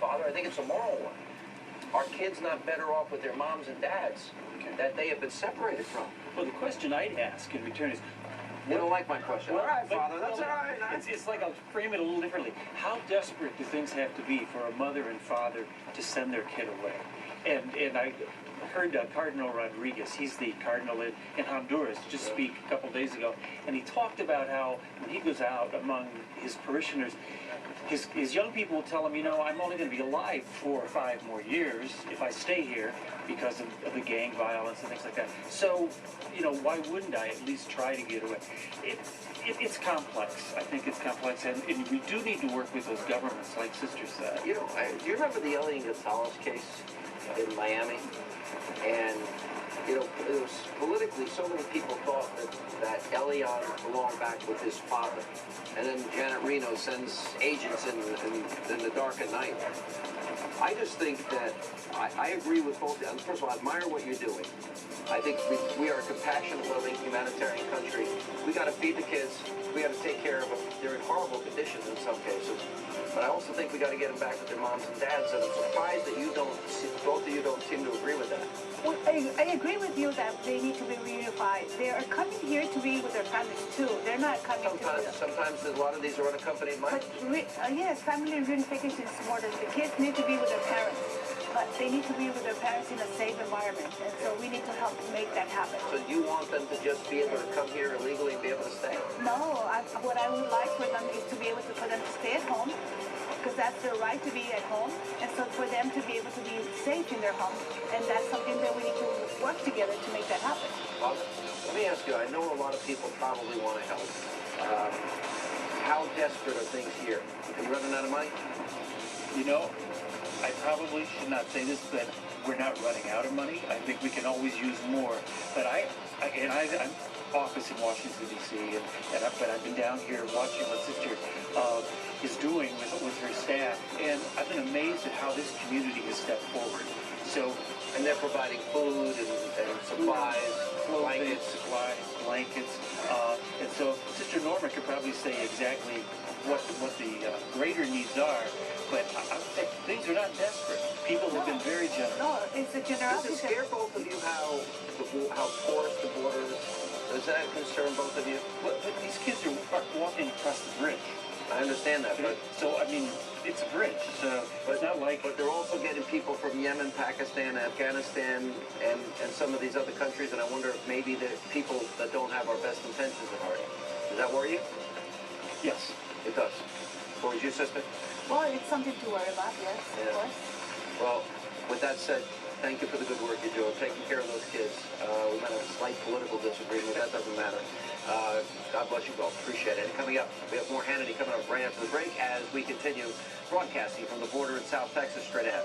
Father. I think it's a moral one. Are kids not better off with their moms and dads that they have been separated from? Well, the question I'd ask in return is, you don't like my question. Well, all right, Father, that's all right. It's like I'll frame it a little differently. How desperate do things have to be for a mother and father to send their kid away? And I heard Cardinal Rodriguez, he's the cardinal in Honduras, just speak a couple days ago, and he talked about how when he goes out among his parishioners, his young people will tell him, you know, I'm only going to be alive 4 or 5 more years if I stay here because of the gang violence and things like that. So, you know, why wouldn't I at least try to get away? It's complex. I think it's complex, and we do need to work with those governments, like Sister said. You know, do you remember the Elian Gonzalez case in Miami? And, you know, it was politically, so many people thought that Elian belonged back with his father. And then Janet Reno sends agents in the dark at night. I just think that I agree with both. First of all, I admire what you're doing. I think we are a compassionate, loving, humanitarian country. We got to feed the kids. We got to take care of them. They're in horrible conditions in some cases. But I also think we got to get them back with their moms and dads. And I'm surprised that both of you don't seem to agree with that. Well, I agree with you that they need to be reunified. They are coming here to be with their families too. They're not coming Sometimes a lot of these are unaccompanied minors. Yes, family reunification is important. The kids need to be with their parents, but they need to be with their parents in a safe environment. And so we need to help make that happen. So you want them to just be able to come here illegally and be able to stay? No, what I would like for them is to be able for them to stay at home, because that's their right to be at home, and so for them to be able to be safe in their home, and that's something that we need to work together to make that happen. Well, let me ask you, I know a lot of people probably want to help. How desperate are things here? Are you running out of money? You know, I probably should not say this, but we're not running out of money. I think we can always use more. But I'm office in Washington, D.C., but I've been down here watching what Sister is doing with her staff, and I've been amazed at how this community has stepped forward. So, and they're providing food and supplies, blankets, and so Sister Norma could probably say exactly what the greater needs are, but I would say things are not desperate. People have been very generous. No, it's a generosity. Does it scare both of you how porous the border is? Does that concern both of you? But these kids are walking across the bridge. I understand that, but... So, I mean, it's a bridge, so it's not like... But they're also getting people from Yemen, Pakistan, Afghanistan, and some of these other countries, and I wonder if maybe the people that don't have our best intentions at heart. Does that worry you? Yes. It does. Towards you, sister? Well, it's something to worry about, yes, of course. Well, with that said, thank you for the good work you're doing, taking care of those kids. We might have a slight political disagreement, that doesn't matter. God bless you both. Appreciate it. And coming up, we have more Hannity coming up right after the break as we continue broadcasting from the border in South Texas straight ahead.